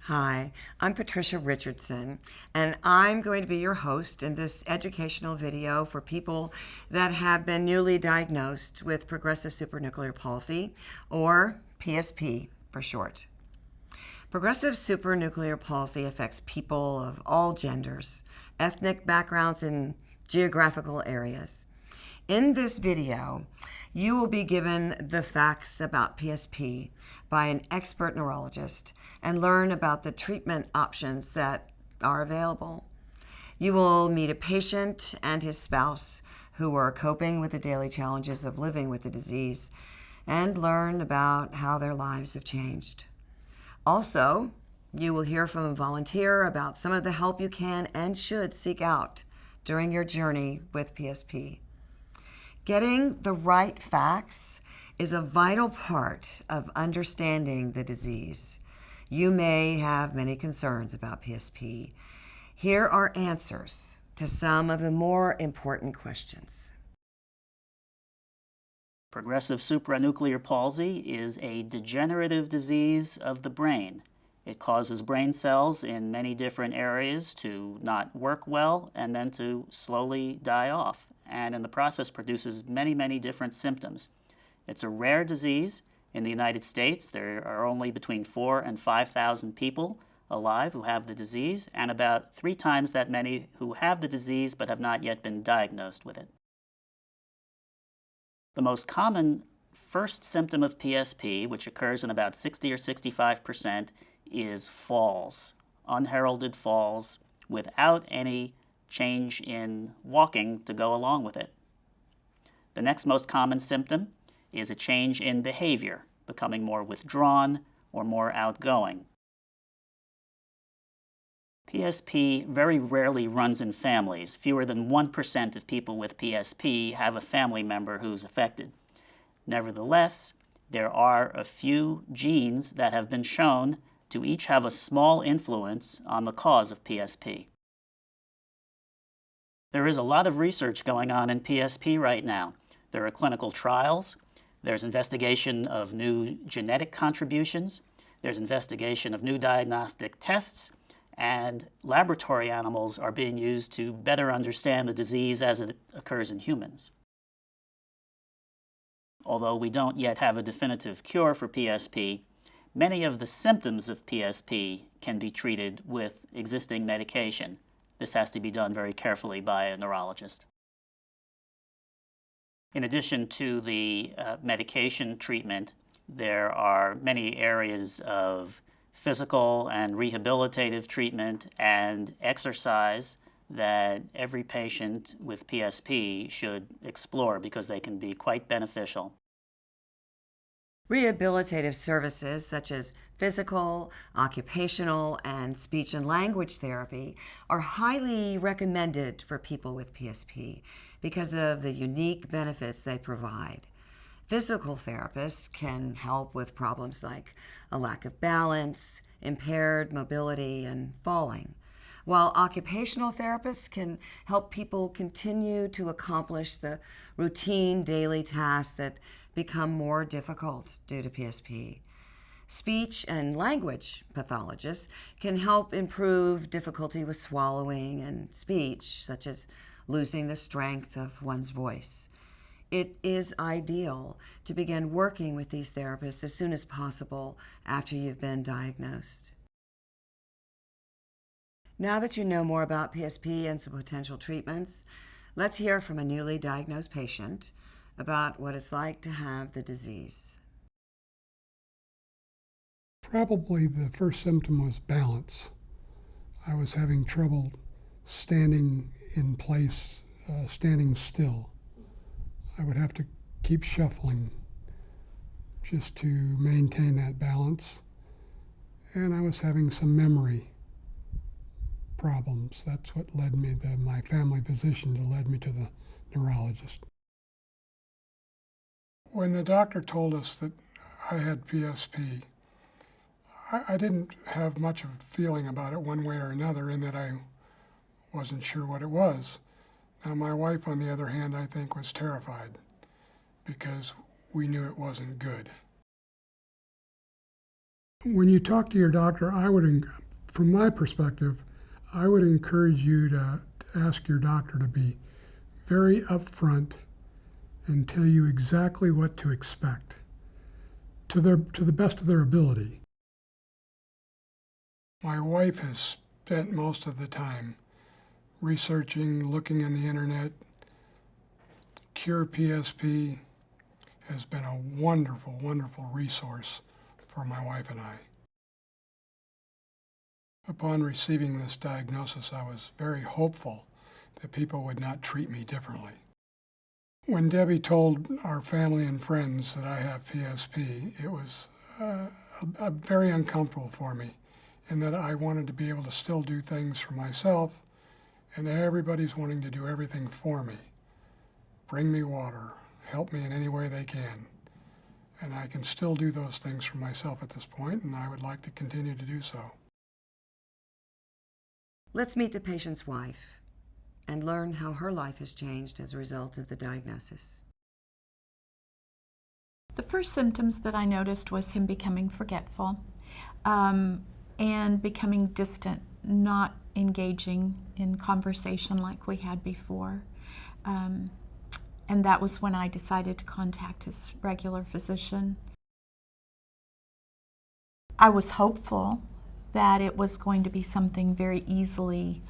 Hi, I'm Patricia Richardson, and I'm going to be your host in this educational video for people that have been newly diagnosed with progressive supranuclear palsy, or PSP for short. Progressive supranuclear palsy affects people of all genders, ethnic backgrounds, and geographical areas. In this video, you will be given the facts about PSP by an expert neurologist and learn about the treatment options that are available. You will meet a patient and his spouse who are coping with the daily challenges of living with the disease and learn about how their lives have changed. Also, you will hear from a volunteer about some of the help you can and should seek out during your journey with PSP. Getting the right facts is a vital part of understanding the disease. You may have many concerns about PSP. Here are answers to some of the more important questions. Progressive supranuclear palsy is a degenerative disease of the brain. It causes brain cells in many different areas to not work well and then to slowly die off, and in the process produces many different symptoms. It's a rare disease. In the United States, there are only between 4,000 and 5,000 people alive who have the disease, and about 3 times that many who have the disease but have not yet been diagnosed with it. The most common first symptom of PSP, which occurs in about 60 or 65%, is falls, unheralded falls, without any change in walking to go along with it. The next most common symptom is a change in behavior, becoming more withdrawn or more outgoing. PSP very rarely runs in families. Fewer than 1% of people with PSP have a family member who's affected. Nevertheless, there are a few genes that have been shown to each have a small influence on the cause of PSP. There is a lot of research going on in PSP right now. There are clinical trials, there's investigation of new genetic contributions, there's investigation of new diagnostic tests, and laboratory animals are being used to better understand the disease as it occurs in humans. Although we don't yet have a definitive cure for PSP, many of the symptoms of PSP can be treated with existing medication. This has to be done very carefully by a neurologist. In addition to the medication treatment, there are many areas of physical and rehabilitative treatment and exercise that every patient with PSP should explore because they can be quite beneficial. Rehabilitative services such as physical, occupational, and speech and language therapy are highly recommended for people with PSP because of the unique benefits they provide. Physical therapists can help with problems like a lack of balance, impaired mobility, and falling, while occupational therapists can help people continue to accomplish the routine daily tasks that become more difficult due to PSP. Speech and language pathologists can help improve difficulty with swallowing and speech, such as losing the strength of one's voice. It is ideal to begin working with these therapists as soon as possible after you've been diagnosed. Now that you know more about PSP and some potential treatments, let's hear from a newly diagnosed patient about what it's like to have the disease. Probably the first symptom was balance. I was having trouble standing in place, standing still. I would have to keep shuffling just to maintain that balance. And I was having some memory problems. That's what led me, my family physician led me to the neurologist. When the doctor told us that I had PSP, I didn't have much of a feeling about it one way or another, in that I wasn't sure what it was. Now, my wife, on the other hand, I think was terrified because we knew it wasn't good. When you talk to your doctor, from my perspective, I would encourage you to ask your doctor to be very upfront and tell you exactly what to expect to the best of their ability. My wife has spent most of the time researching, looking on the internet. CurePSP has been a wonderful, wonderful resource for my wife and I. Upon receiving this diagnosis, I was very hopeful that people would not treat me differently. When Debbie told our family and friends that I have PSP, it was very uncomfortable for me, in that I wanted to be able to still do things for myself, and everybody's wanting to do everything for me. Bring me water, help me in any way they can. And I can still do those things for myself at this point, and I would like to continue to do so. Let's meet the patient's wife and learn how her life has changed as a result of the diagnosis. The first symptoms that I noticed was him becoming forgetful and becoming distant, not engaging in conversation like we had before. And that was when I decided to contact his regular physician. I was hopeful that it was going to be something very easily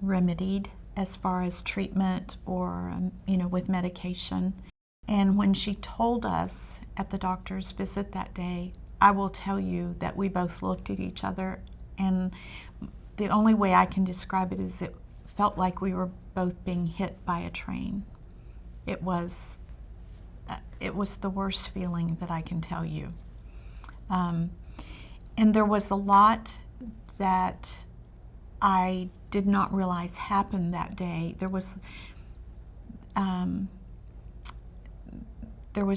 remedied as far as treatment or, with medication. And when she told us at the doctor's visit that day, I will tell you that we both looked at each other, and the only way I can describe it is it felt like we were both being hit by a train. It was the worst feeling that I can tell you. And there was a lot that I did not realize happened that day. There was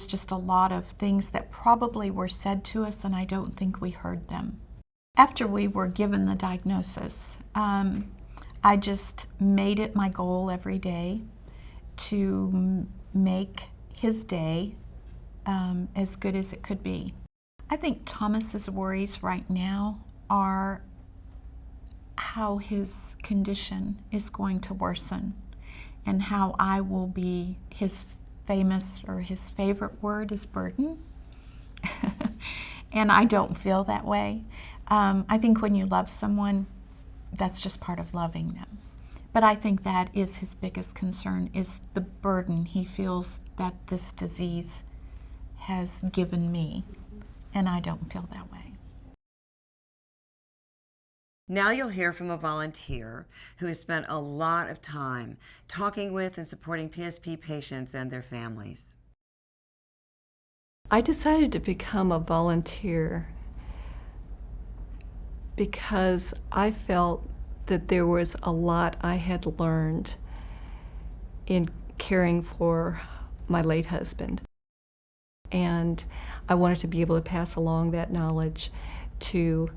just a lot of things that probably were said to us, and I don't think we heard them. After we were given the diagnosis, I just made it my goal every day to make his day as good as it could be. I think Thomas's worries right now are how his condition is going to worsen and how I will be his favorite word is burden. And I don't feel that way. I think when you love someone, that's just part of loving them. But I think that is his biggest concern, is the burden he feels that this disease has given me. And I don't feel that way. Now you'll hear from a volunteer who has spent a lot of time talking with and supporting PSP patients and their families. I decided to become a volunteer because I felt that there was a lot I had learned in caring for my late husband. And I wanted to be able to pass along that knowledge to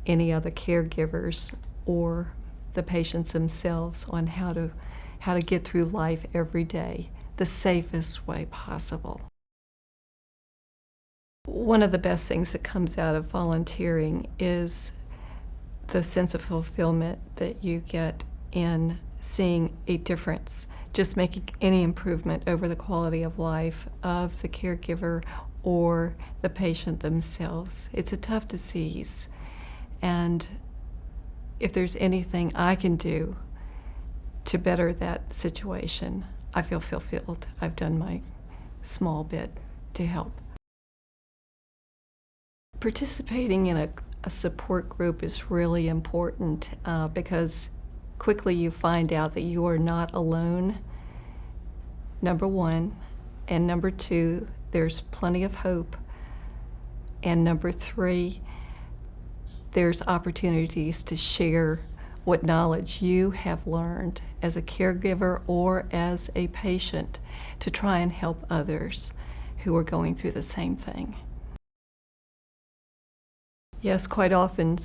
any other caregivers or the patients themselves on how to get through life every day the safest way possible. One of the best things that comes out of volunteering is the sense of fulfillment that you get in seeing a difference, just making any improvement over the quality of life of the caregiver or the patient themselves. It's a tough disease, and if there's anything I can do to better that situation, I feel fulfilled. I've done my small bit to help. Participating in a support group is really important because quickly you find out that you are not alone, number one, and number two, there's plenty of hope, and number three, there's opportunities to share what knowledge you have learned as a caregiver or as a patient to try and help others who are going through the same thing. Yes, quite often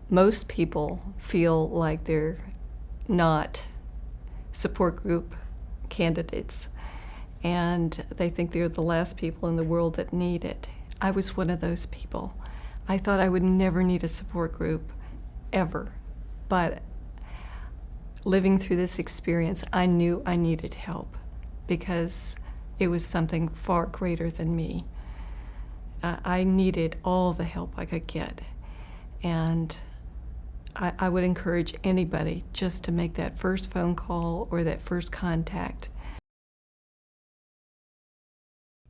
most people feel like they're not support group candidates, and they think they're the last people in the world that need it. I was one of those people. I thought I would never need a support group, ever. But living through this experience, I knew I needed help because it was something far greater than me. I needed all the help I could get. And I would encourage anybody just to make that first phone call or that first contact.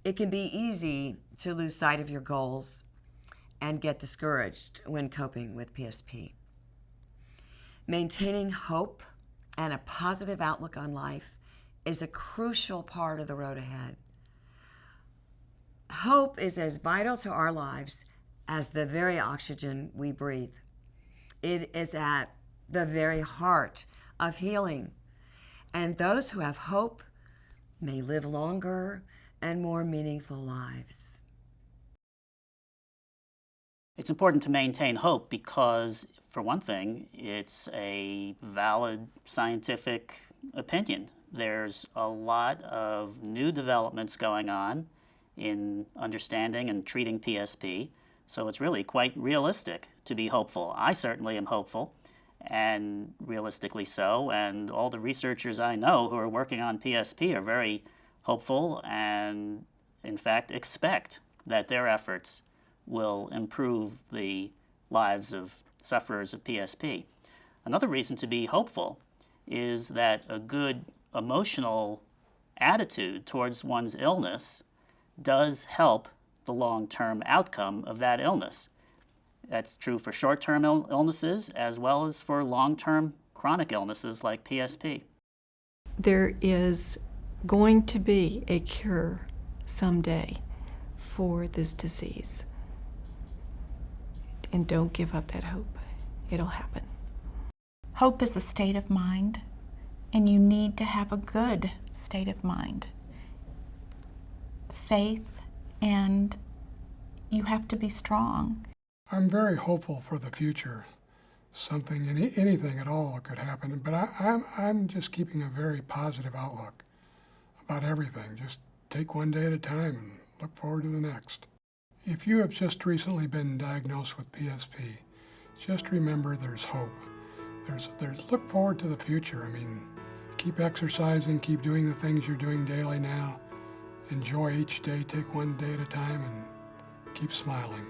It can be easy to lose sight of your goals and get discouraged when coping with PSP. Maintaining hope and a positive outlook on life is a crucial part of the road ahead. Hope is as vital to our lives as the very oxygen we breathe. It is at the very heart of healing. And those who have hope may live longer and more meaningful lives. It's important to maintain hope because, for one thing, it's a valid scientific opinion. There's a lot of new developments going on in understanding and treating PSP, so it's really quite realistic to be hopeful. I certainly am hopeful, and realistically so, and all the researchers I know who are working on PSP are very hopeful and, in fact, expect that their efforts will improve the lives of sufferers of PSP. Another reason to be hopeful is that a good emotional attitude towards one's illness does help the long-term outcome of that illness. That's true for short-term illnesses as well as for long-term chronic illnesses like PSP. There is going to be a cure someday for this disease. And don't give up that hope. It'll happen. Hope is a state of mind, and you need to have a good state of mind. Faith, and you have to be strong. I'm very hopeful for the future. Anything at all could happen, but I'm just keeping a very positive outlook about everything. Just take one day at a time and look forward to the next. If you have just recently been diagnosed with PSP, just remember there's hope. There's look forward to the future. I mean, keep exercising, keep doing the things you're doing daily now. Enjoy each day, take one day at a time, and keep smiling.